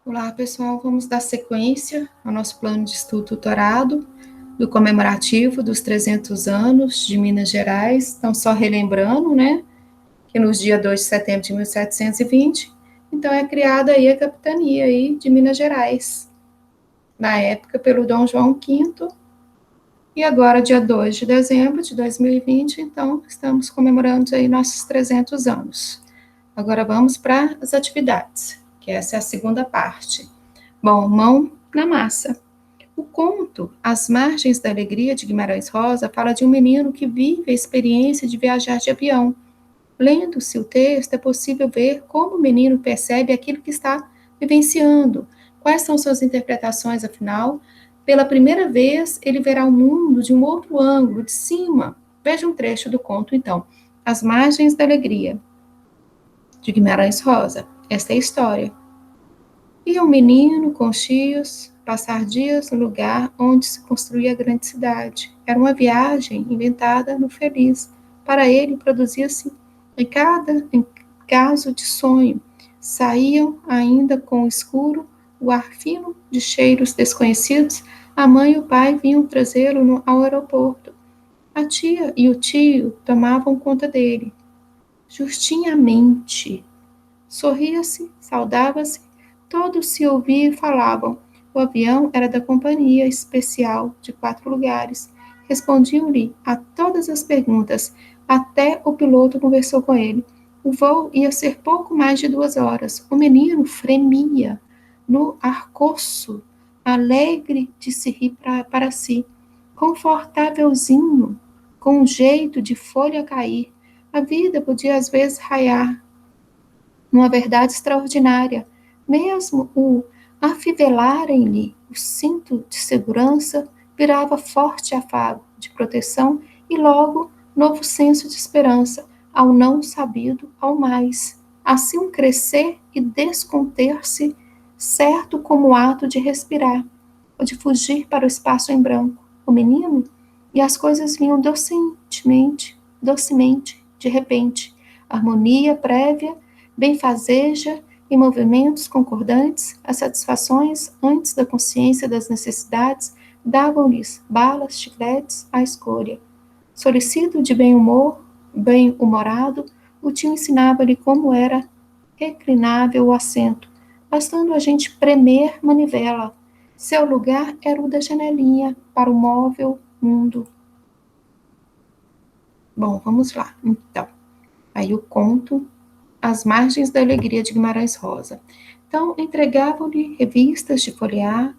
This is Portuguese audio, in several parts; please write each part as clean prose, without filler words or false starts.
Olá, pessoal. Vamos dar sequência ao nosso plano de estudo tutorado do comemorativo dos 300 anos de Minas Gerais. Então, só relembrando, né, que nos dia 2 de setembro de 1720, então é criada aí a capitania aí de Minas Gerais, na época pelo Dom João V, e agora, dia 2 de dezembro de 2020, então, estamos comemorando aí nossos 300 anos. Agora vamos para as atividades, que essa é a segunda parte. Bom, mão na massa. O conto As Margens da Alegria, de Guimarães Rosa, fala de um menino que vive a experiência de viajar de avião. Lendo-se o texto, é possível ver como o menino percebe aquilo que está vivenciando. Quais são suas interpretações, afinal? Pela primeira vez, ele verá o mundo de um outro ângulo, de cima. Veja um trecho do conto, então. As Margens da Alegria, de Guimarães Rosa. Esta é a história. E um menino com tios passar dias no lugar onde se construía a grande cidade. Era uma viagem inventada no feliz. Para ele, produzia-se em caso de sonho. Saíam ainda com o escuro, o ar fino de cheiros desconhecidos. A mãe e o pai vinham trazê-lo ao aeroporto. A tia e o tio tomavam conta dele. Justinamente. Sorria-se, saudava-se, todos se ouviam e falavam. O avião era da companhia especial de 4 lugares. Respondiam-lhe a todas as perguntas. Até o piloto conversou com ele. O voo ia ser pouco mais de 2 horas. O menino fremia no arcoço, alegre de se rir para si. Confortávelzinho, com um jeito de folha a cair. A vida podia às vezes raiar uma verdade extraordinária. Mesmo o afivelarem-lhe o cinto de segurança virava forte afago de proteção e logo novo senso de esperança ao não sabido, ao mais. Assim um crescer e desconter-se, certo como o ato de respirar, ou de fugir para o espaço em branco. O menino e as coisas vinham docemente, de repente, harmonia prévia, benfazeja e movimentos concordantes, as satisfações antes da consciência das necessidades davam-lhes balas, chicletes à escolha. Solicito de bem-humorado, o tio ensinava-lhe como era reclinável o assento, bastando a gente premer manivela. Seu lugar era o da janelinha para o móvel mundo. Bom, vamos lá, então. Aí o conto As Margens da Alegria, de Guimarães Rosa. Então, entregavam-lhe revistas de folhear,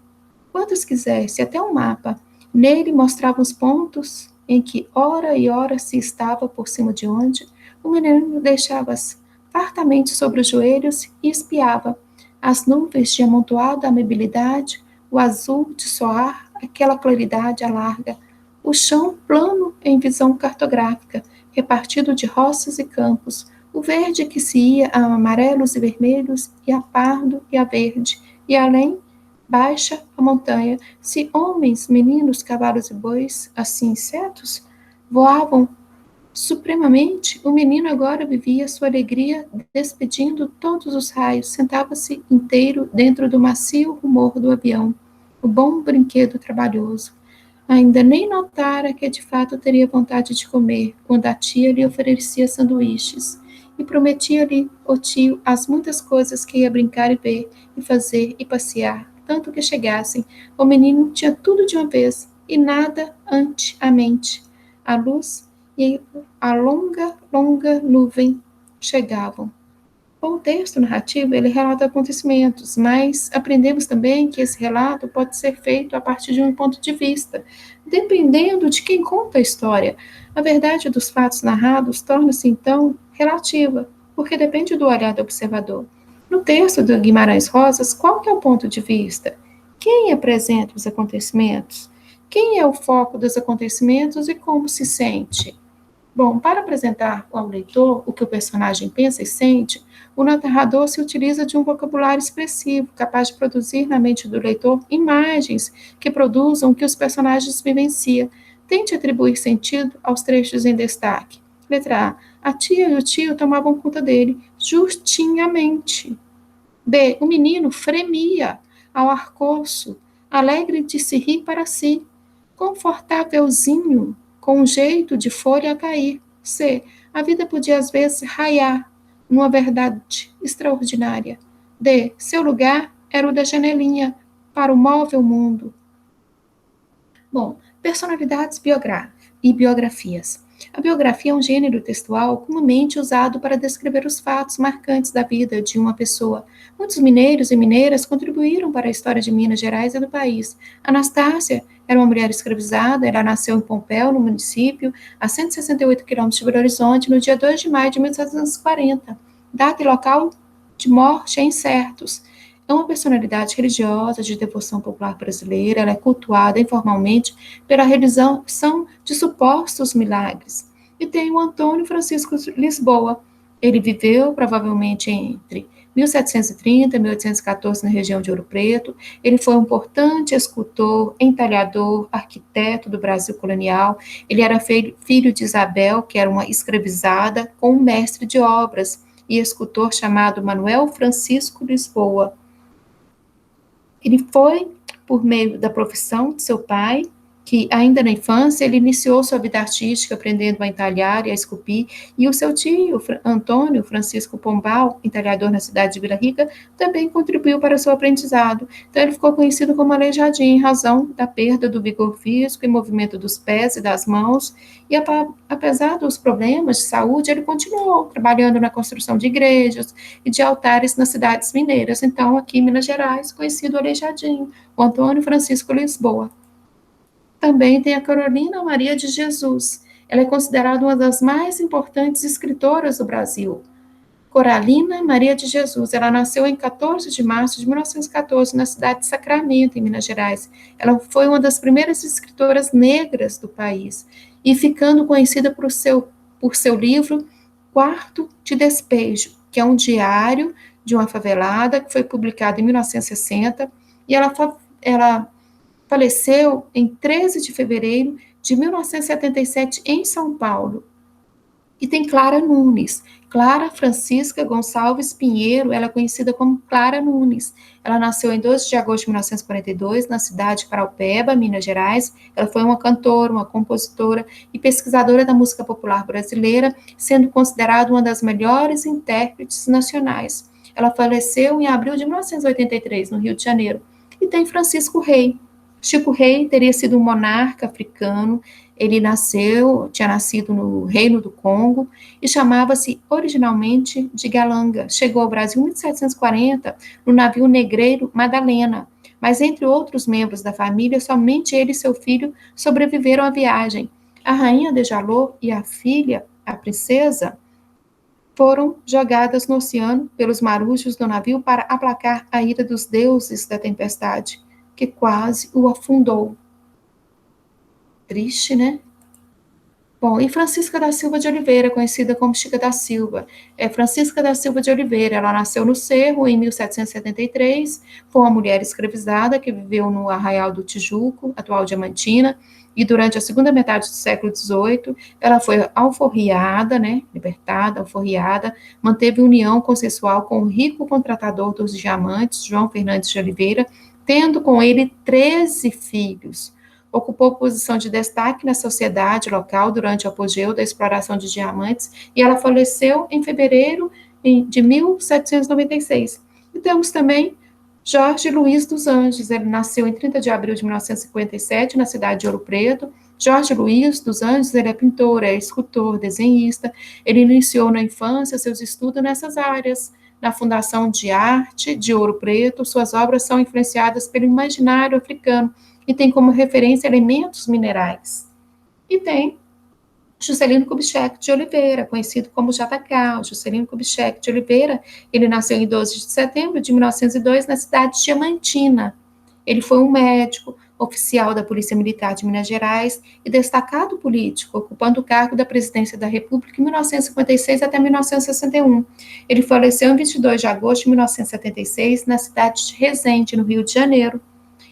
quantas quisesse, até um mapa. Nele mostravam os pontos em que ora e ora se estava por cima de onde. O menino deixava-as fartamente sobre os joelhos e espiava as nuvens de amontoada amabilidade, o azul de soar, aquela claridade alarga, o chão plano em visão cartográfica, repartido de roças e campos, o verde que se ia a amarelos e vermelhos, e a pardo e a verde, e além, baixa a montanha, se homens, meninos, cavalos e bois, assim insetos, voavam supremamente, o menino agora vivia sua alegria despedindo todos os raios, sentava-se inteiro dentro do macio rumor do avião, o bom brinquedo trabalhoso. Ainda nem notara que de fato teria vontade de comer, quando a tia lhe oferecia sanduíches, e prometia-lhe o tio as muitas coisas que ia brincar e ver, e fazer e passear, tanto que chegassem. O menino tinha tudo de uma vez, e nada ante a mente. A luz e a longa nuvem chegavam. O texto narrativo, ele relata acontecimentos, mas aprendemos também que esse relato pode ser feito a partir de um ponto de vista, dependendo de quem conta a história. A verdade dos fatos narrados torna-se, então, relativa, porque depende do olhar do observador. No texto do Guimarães Rosas, qual que é o ponto de vista? Quem apresenta os acontecimentos? Quem é o foco dos acontecimentos e como se sente? Bom, para apresentar ao leitor o que o personagem pensa e sente, o narrador se utiliza de um vocabulário expressivo, capaz de produzir na mente do leitor imagens que produzam o que os personagens vivenciam. Tente atribuir sentido aos trechos em destaque. Letra A. A tia e o tio tomavam conta dele, justinhamente. B. O menino fremia ao arcoço, alegre de se rir para si, confortávelzinho, com um jeito de folha a cair. C. A vida podia às vezes raiar numa verdade extraordinária. D. Seu lugar era o da janelinha para o móvel mundo. Bom, personalidades e biografias. A biografia é um gênero textual comumente usado para descrever os fatos marcantes da vida de uma pessoa. Muitos mineiros e mineiras contribuíram para a história de Minas Gerais e do país. Anastácia era uma mulher escravizada, ela nasceu em Pompéu, no município, a 168 quilômetros de Belo Horizonte, no dia 2 de maio de 1740. Data e local de morte incertos. É uma personalidade religiosa de devoção popular brasileira, ela é cultuada informalmente pela realização de supostos milagres. E tem o Antônio Francisco Lisboa. Ele viveu provavelmente entre 1730 e 1814 na região de Ouro Preto. Ele foi um importante escultor, entalhador, arquiteto do Brasil colonial. Ele era filho de Isabel, que era uma escravizada, com um mestre de obras e escultor chamado Manuel Francisco Lisboa. Ele foi por meio da profissão de seu pai, que ainda na infância ele iniciou sua vida artística aprendendo a entalhar e a esculpir, e o seu tio, Antônio Francisco Pombal, entalhador na cidade de Vila Rica, também contribuiu para o seu aprendizado. Então ele ficou conhecido como aleijadinho em razão da perda do vigor físico e movimento dos pés e das mãos, e apesar dos problemas de saúde, ele continuou trabalhando na construção de igrejas e de altares nas cidades mineiras. Então, aqui em Minas Gerais, conhecido aleijadinho, o Antônio Francisco Lisboa. Também tem a Carolina Maria de Jesus. Ela é considerada uma das mais importantes escritoras do Brasil. Coralina Maria de Jesus. Ela nasceu em 14 de março de 1914, na cidade de Sacramento, em Minas Gerais. Ela foi uma das primeiras escritoras negras do país, e ficando conhecida por seu livro Quarto de Despejo, que é um diário de uma favelada, que foi publicado em 1960, e ela faleceu em 13 de fevereiro de 1977 em São Paulo. E tem Clara Nunes. Clara Francisca Gonçalves Pinheiro, ela é conhecida como Clara Nunes. Ela nasceu em 12 de agosto de 1942, na cidade de Paraupeba, Minas Gerais. Ela foi uma cantora, uma compositora e pesquisadora da música popular brasileira, sendo considerada uma das melhores intérpretes nacionais. Ela faleceu em abril de 1983, no Rio de Janeiro. E tem Francisco Rey. Chico Rey teria sido um monarca africano. Ele tinha nascido no Reino do Congo e chamava-se originalmente de Galanga. Chegou ao Brasil em 1740 no navio negreiro Madalena, mas entre outros membros da família, somente ele e seu filho sobreviveram à viagem. A rainha de Jalô e a filha, a princesa, foram jogadas no oceano pelos marujos do navio para aplacar a ira dos deuses da tempestade, que quase o afundou. Triste, né? Bom, e Francisca da Silva de Oliveira, conhecida como Chica da Silva. Francisca da Silva de Oliveira, ela nasceu no Cerro em 1773, foi uma mulher escravizada que viveu no Arraial do Tijuco, atual Diamantina, e durante a segunda metade do século XVIII, ela foi alforriada, né, libertada, alforriada, manteve união consensual com o rico contratador dos diamantes, João Fernandes de Oliveira, tendo com ele 13 filhos. Ocupou posição de destaque na sociedade local durante o apogeu da exploração de diamantes, e ela faleceu em fevereiro de 1796. E temos também Jorge Luiz dos Anjos. Ele nasceu em 30 de abril de 1957, na cidade de Ouro Preto. Jorge Luiz dos Anjos, ele é pintor, é escultor, desenhista. Ele iniciou na infância seus estudos nessas áreas, na Fundação de Arte de Ouro Preto. Suas obras são influenciadas pelo imaginário africano e tem como referência elementos minerais. E tem Juscelino Kubitschek de Oliveira, conhecido como JK. Juscelino Kubitschek de Oliveira, ele nasceu em 12 de setembro de 1902, na cidade de Diamantina. Ele foi um médico, oficial da Polícia Militar de Minas Gerais e destacado político, ocupando o cargo da presidência da República em 1956 até 1961. Ele faleceu em 22 de agosto de 1976, na cidade de Resende, no Rio de Janeiro.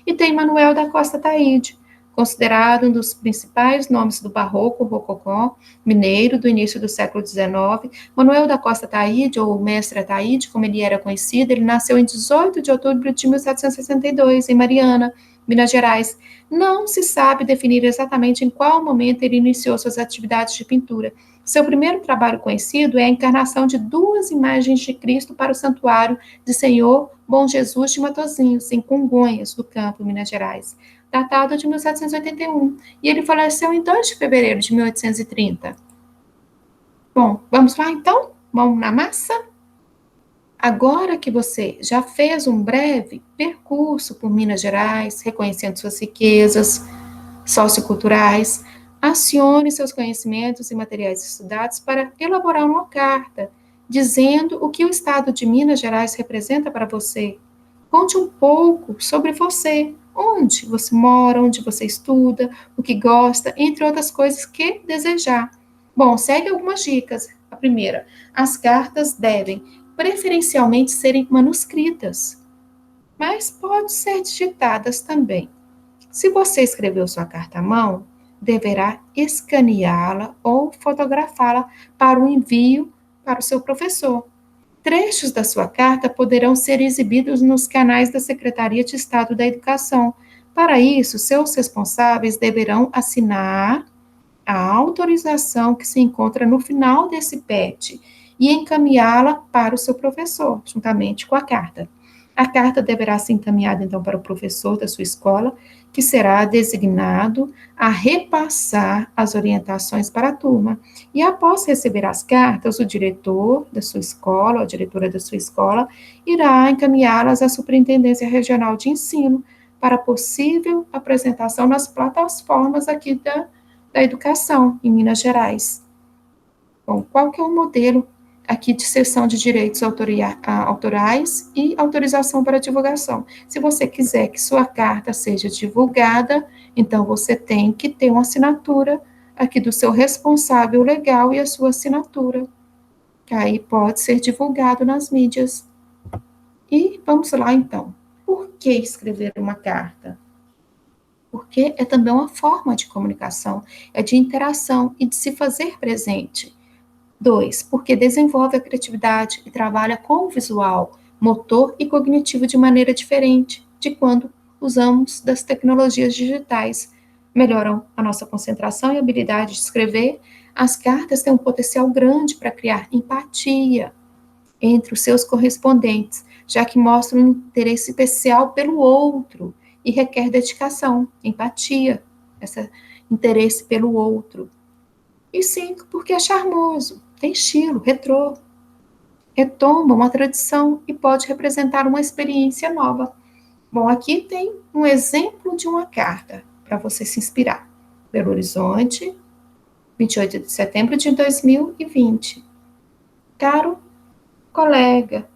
E tem Manuel da Costa Taide. considerado um dos principais nomes do barroco rococó mineiro do início do século XIX. Manuel da Costa Taide, ou Mestre Ataíde, como ele era conhecido, ele nasceu em 18 de outubro de 1762, em Mariana, Minas Gerais. Não se sabe definir exatamente em qual momento ele iniciou suas atividades de pintura. Seu primeiro trabalho conhecido é a encarnação de duas imagens de Cristo para o Santuário de Senhor Bom Jesus de Matozinhos, em Congonhas, do Campo, Minas Gerais, datado de 1781, e ele faleceu em 2 de fevereiro de 1830. Bom, vamos lá então? Mão na massa? Agora que você já fez um breve percurso por Minas Gerais, reconhecendo suas riquezas socioculturais, acione seus conhecimentos e materiais estudados para elaborar uma carta dizendo o que o Estado de Minas Gerais representa para você. Conte um pouco sobre você, onde você mora, onde você estuda, o que gosta, entre outras coisas que desejar. Bom, segue algumas dicas. A primeira, as cartas devem preferencialmente serem manuscritas, mas pode ser digitadas também. Se você escreveu sua carta à mão, deverá escaneá-la ou fotografá-la para o envio para o seu professor. Trechos da sua carta poderão ser exibidos nos canais da Secretaria de Estado da Educação. Para isso, seus responsáveis deverão assinar a autorização que se encontra no final desse PET e encaminhá-la para o seu professor, juntamente com a carta. A carta deverá ser encaminhada, então, para o professor da sua escola, que será designado a repassar as orientações para a turma. E após receber as cartas, o diretor da sua escola, a diretora da sua escola, irá encaminhá-las à Superintendência Regional de Ensino para possível apresentação nas plataformas aqui da educação em Minas Gerais. Bom, qual que é o modelo aqui de cessão de direitos autorais e autorização para divulgação? Se você quiser que sua carta seja divulgada, então você tem que ter uma assinatura aqui do seu responsável legal e a sua assinatura, que aí pode ser divulgado nas mídias. E vamos lá então. Por que escrever uma carta? Porque é também uma forma de comunicação, é de interação e de se fazer presente. 2, porque desenvolve a criatividade e trabalha com o visual, motor e cognitivo de maneira diferente de quando usamos das tecnologias digitais. Melhoram a nossa concentração e habilidade de escrever. As cartas têm um potencial grande para criar empatia entre os seus correspondentes, já que mostram um interesse especial pelo outro e requer dedicação, empatia, esse interesse pelo outro. E 5, porque é charmoso, tem estilo, retrô, retoma uma tradição e pode representar uma experiência nova. Bom, aqui tem um exemplo de uma carta para você se inspirar. Belo Horizonte, 28 de setembro de 2020. Caro colega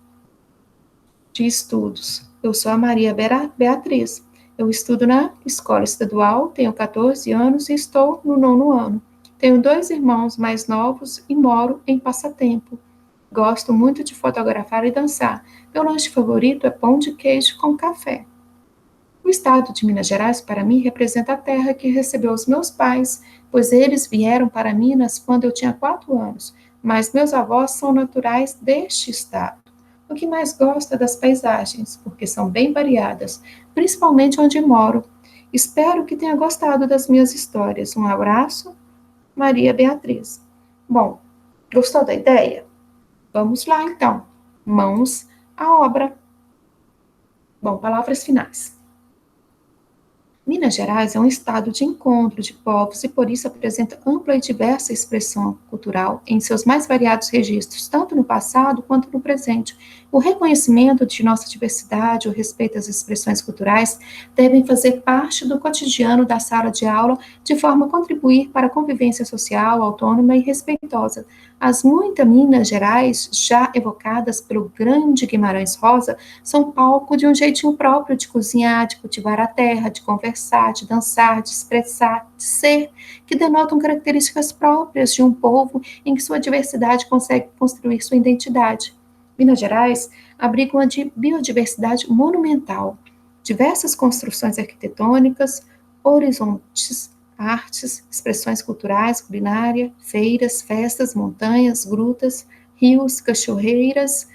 de estudos, eu sou a Maria Beatriz. Eu estudo na escola estadual, tenho 14 anos e estou no 9º ano. Tenho 2 irmãos mais novos e moro em Passatempo. Gosto muito de fotografar e dançar. Meu lanche favorito é pão de queijo com café. O estado de Minas Gerais, para mim, representa a terra que recebeu os meus pais, pois eles vieram para Minas quando eu tinha 4 anos, mas meus avós são naturais deste estado. O que mais gosto é das paisagens, porque são bem variadas, principalmente onde moro. Espero que tenha gostado das minhas histórias. Um abraço, Maria Beatriz. Bom, gostou da ideia? Vamos lá, então. Mãos à obra. Bom, palavras finais. Minas Gerais é um estado de encontro de povos e por isso apresenta ampla e diversa expressão cultural em seus mais variados registros, tanto no passado quanto no presente. O reconhecimento de nossa diversidade, o respeito às expressões culturais devem fazer parte do cotidiano da sala de aula de forma a contribuir para a convivência social, autônoma e respeitosa. As muitas Minas Gerais, já evocadas pelo grande Guimarães Rosa, são palco de um jeitinho próprio de cozinhar, de cultivar a terra, de conversar, de dançar, de expressar, de ser, que denotam características próprias de um povo em que sua diversidade consegue construir sua identidade. Minas Gerais abriga uma biodiversidade monumental, diversas construções arquitetônicas, horizontes, artes, expressões culturais, culinária, feiras, festas, montanhas, grutas, rios, cachoeiras,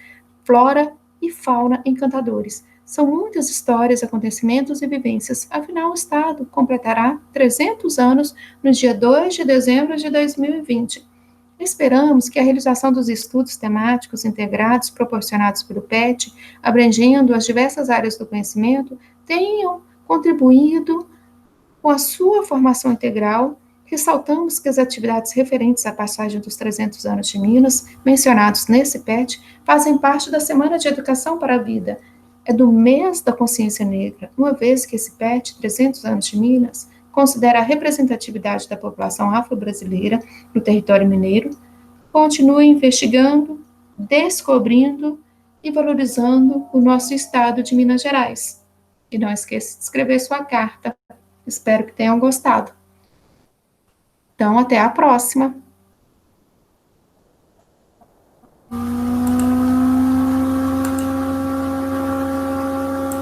flora e fauna encantadores. São muitas histórias, acontecimentos e vivências. Afinal, o Estado completará 300 anos no dia 2 de dezembro de 2020. Esperamos que a realização dos estudos temáticos integrados proporcionados pelo PET, abrangendo as diversas áreas do conhecimento, tenham contribuído com a sua formação integral. Ressaltamos que as atividades referentes à passagem dos 300 anos de Minas, mencionados nesse PET, fazem parte da Semana de Educação para a Vida. É do mês da consciência negra, uma vez que esse PET, 300 anos de Minas, considera a representatividade da população afro-brasileira no território mineiro. Continue investigando, descobrindo e valorizando o nosso estado de Minas Gerais. E não esqueça de escrever sua carta. Espero que tenham gostado. Então, até a próxima!